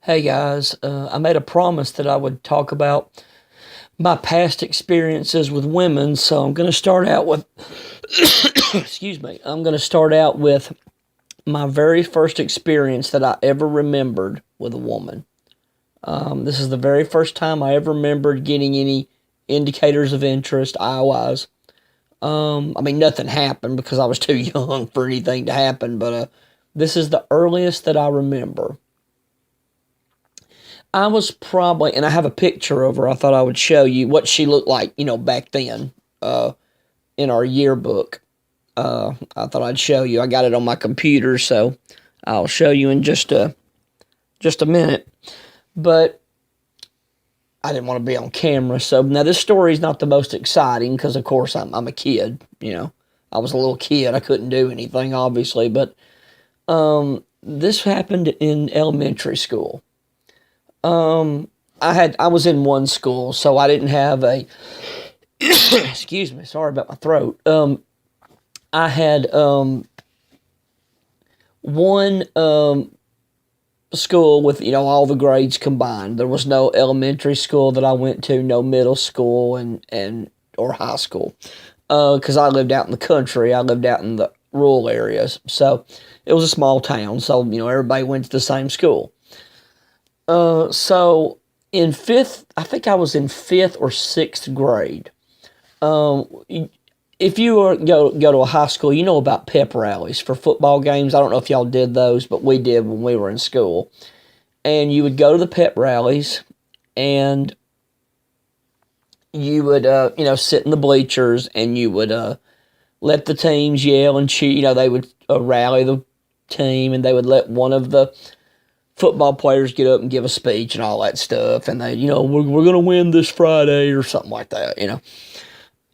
Hey guys, I made a promise that I would talk about my past experiences with women, so I'm going to start out with, excuse me, I'm going to start out with my very first experience that I ever remembered with a woman. This is the very first time I ever remembered getting any indicators of interest, IOIs. Nothing happened because I was too young for anything to happen, but this is the earliest that I remember. I was probably, and I have a picture of her. I thought I would show you what she looked like, back then, in our yearbook. I thought I'd show you. I got it on my computer, so I'll show you in just a minute. But I didn't want to be on camera, so now this story is not the most exciting because, of course, I'm a kid. I was a little kid. I couldn't do anything, obviously, but this happened in elementary school. I was in one school, so I didn't have a excuse me, sorry about my throat. I had one school with all the grades combined. There was no elementary school that I went to, no middle school and or high school, because I lived out in the country. I lived out in the rural areas, so it was a small town. So everybody went to the same school. So in I think I was in fifth or sixth grade. If you go to a high school, you know about pep rallies for football games. I don't know if y'all did those, but we did when we were in school. And you would go to the pep rallies, and you would, sit in the bleachers, and you would let the teams yell and cheer. They would rally the team, and they would let one of the football players get up and give a speech and all that stuff, and they, we're going to win this Friday or something like that,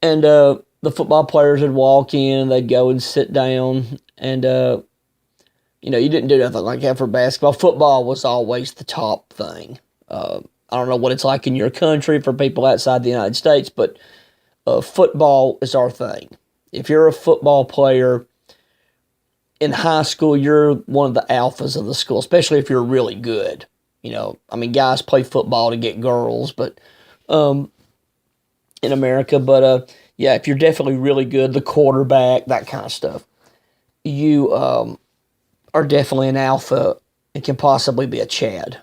And the football players would walk in, and they'd go and sit down, and, you didn't do nothing like that for basketball. Football was always the top thing. I don't know what it's like in your country for people outside the United States, but football is our thing. If you're a football player in high school, you're one of the alphas of the school, especially if you're really good. Guys play football to get girls, but in America, but yeah, if you're definitely really good, the quarterback, that kind of stuff, you are definitely an alpha and can possibly be a Chad.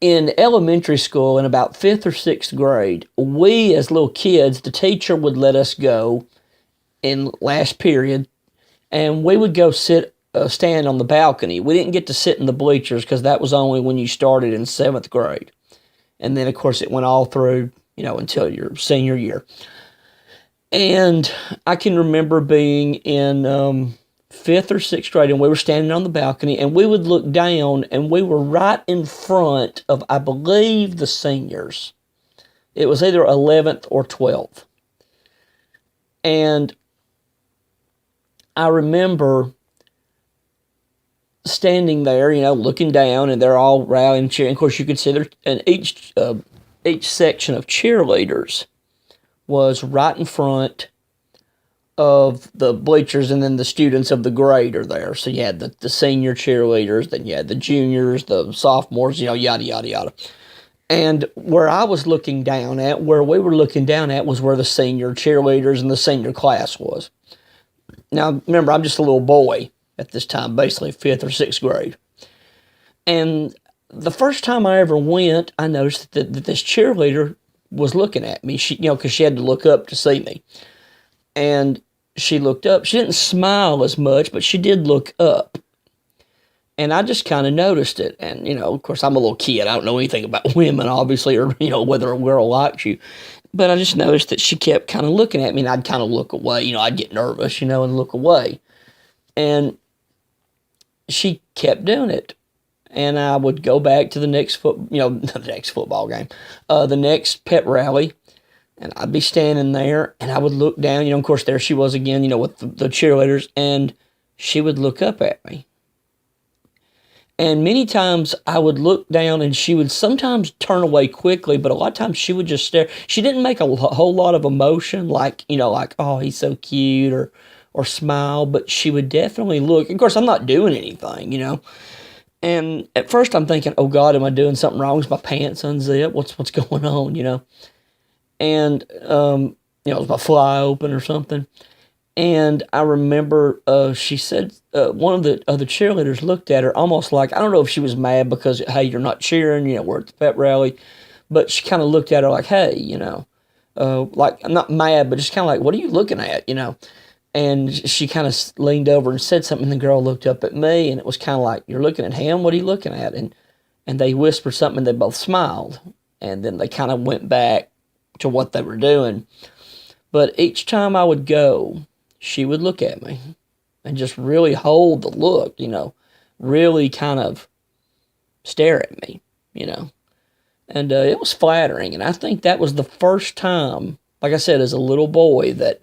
In elementary school, in about fifth or sixth grade, we as little kids, the teacher would let us go in last period, and we would go stand on the balcony. We didn't get to sit in the bleachers because that was only when you started in seventh grade. And then, of course, it went all through, until your senior year. And I can remember being in fifth or sixth grade, and we were standing on the balcony, and we would look down, and we were right in front of, I believe, the seniors. It was either 11th or 12th. And I remember standing there, looking down, and they're all rallying, cheering. Of course, you could see there, and each section of cheerleaders was right in front of the bleachers, and then the students of the grade are there. So you had the senior cheerleaders, then you had the juniors, the sophomores, yada, yada, yada. And where I was looking down at, where we were looking down at, was where the senior cheerleaders and the senior class was. Now, remember, I'm just a little boy at this time, basically fifth or sixth grade. And the first time I ever went, I noticed that this cheerleader was looking at me. She, because she had to look up to see me. And she looked up. She didn't smile as much, but she did look up. And I just kind of noticed it. And, of course, I'm a little kid. I don't know anything about women, obviously, or, whether a girl likes you. But I just noticed that she kept kind of looking at me, and I'd kind of look away. I'd get nervous, and look away. And she kept doing it. And I would go back to the next the next football game, the next pep rally, and I'd be standing there, and I would look down, of course, there she was again, with the cheerleaders, and she would look up at me. And many times I would look down, and she would sometimes turn away quickly, but a lot of times she would just stare. She didn't make a whole lot of emotion, like, oh, he's so cute, or or smile, but she would definitely look. Of course, I'm not doing anything, And at first, I'm thinking, "Oh God, am I doing something wrong? Is my pants unzipped? What's going on?" And is my fly open or something? And I remember she said one of the other cheerleaders looked at her almost like, I don't know if she was mad because, hey, you're not cheering, we're at the pep rally, but she kind of looked at her like, hey, like, I'm not mad, but just kind of like, what are you looking at? And she kind of leaned over and said something, and the girl looked up at me, and it was kind of like, you're looking at him? What are you looking at? And they whispered something, and they both smiled, and then they kind of went back to what they were doing. But each time I would go, she would look at me and just really hold the look, really kind of stare at me. And it was flattering. And I think that was the first time, like I said, as a little boy, that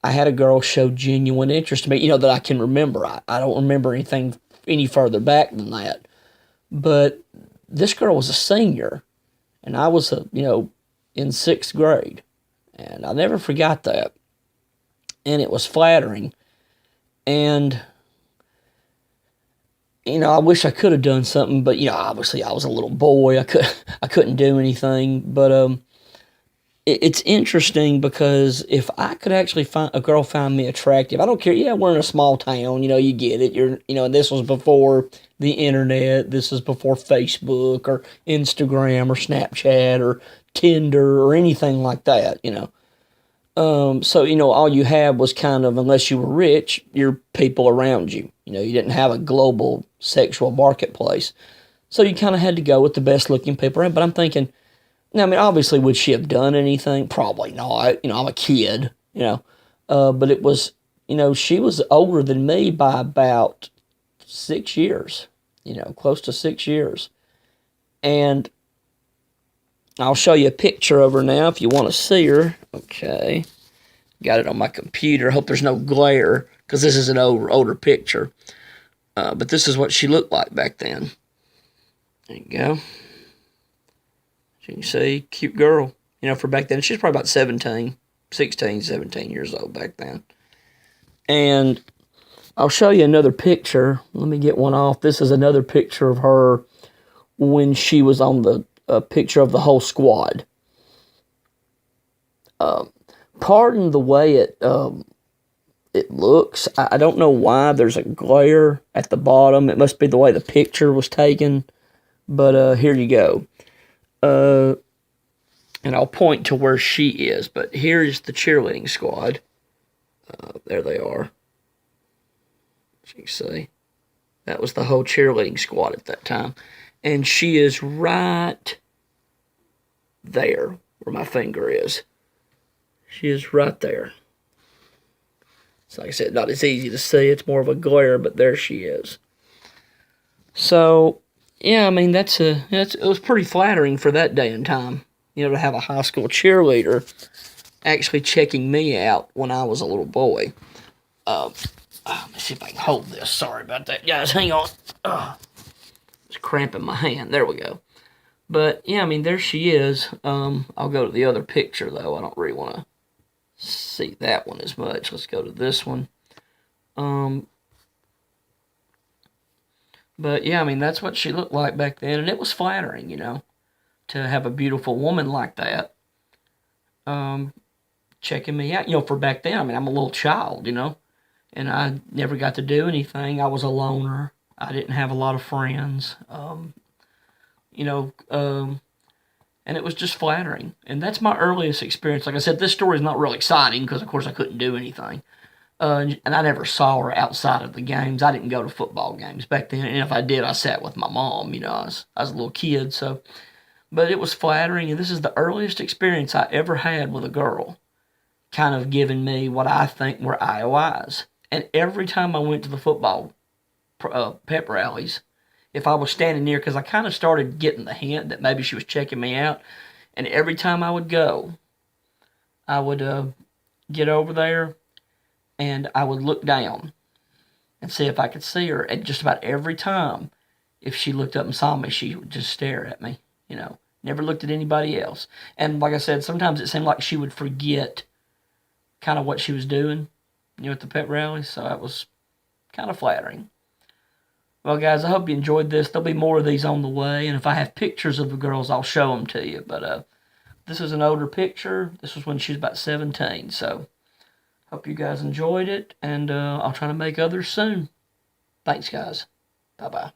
I had a girl show genuine interest in me, that I can remember. I don't remember anything any further back than that. But this girl was a senior, and I was, in sixth grade. And I never forgot that. And it was flattering. And, I wish I could have done something, but, obviously I was a little boy. I couldn't do anything. But it's interesting because if I could actually find a girl find me attractive, I don't care. Yeah, we're in a small town, you get it. And this was before the internet. This is before Facebook or Instagram or Snapchat or Tinder or anything like that. So, all you had was kind of, unless you were rich, your people around you. You didn't have a global sexual marketplace. So you kind of had to go with the best looking people around. But I'm thinking, now, I mean, obviously, would she have done anything? Probably not. I'm a kid. But it was, she was older than me by about 6 years, close to 6 years. And I'll show you a picture of her now if you want to see her. Okay. Got it on my computer. Hope there's no glare because this is an older picture. But this is what she looked like back then. There you go. As you can see, cute girl, for back then. She's probably about 16, 17 years old back then. And I'll show you another picture. Let me get one off. This is another picture of her when she was on the picture of the whole squad. Pardon the way it looks. I don't know why there's a glare at the bottom. It must be the way the picture was taken. But here you go. And I'll point to where she is. But here's the cheerleading squad. There they are. As you can see. That was the whole cheerleading squad at that time. And she is right there where my finger is. She is right there. So like I said, not as easy to see. It's more of a glare, but there she is. So, yeah, I mean, it was pretty flattering for that day and time, to have a high school cheerleader actually checking me out when I was a little boy. Let me see if I can hold this. Sorry about that, guys. Hang on. It's cramping my hand. There we go. But, yeah, I mean, there she is. I'll go to the other picture, though. I don't really want to see that one as much. Let's go to this one. But, yeah, I mean, that's what she looked like back then. And it was flattering, to have a beautiful woman like that checking me out. For back then, I mean, I'm a little child, and I never got to do anything. I was a loner. I didn't have a lot of friends, and it was just flattering. And that's my earliest experience. Like I said, this story is not real exciting because, of course, I couldn't do anything. And I never saw her outside of the games. I didn't go to football games back then. And if I did, I sat with my mom. I was a little kid. So, but it was flattering. And this is the earliest experience I ever had with a girl, kind of giving me what I think were IOIs. And every time I went to the football pep rallies, if I was standing near, because I kind of started getting the hint that maybe she was checking me out, and every time I would go, I would get over there, and I would look down and see if I could see her. And just about every time, if she looked up and saw me, she would just stare at me, never looked at anybody else. And like I said, sometimes it seemed like she would forget kind of what she was doing, at the pep rally. So that was kind of flattering. Well, guys, I hope you enjoyed this. There'll be more of these on the way, and if I have pictures of the girls, I'll show them to you. But this is an older picture. This was when she was about 17. So hope you guys enjoyed it, and I'll try to make others soon. Thanks, guys. Bye-bye.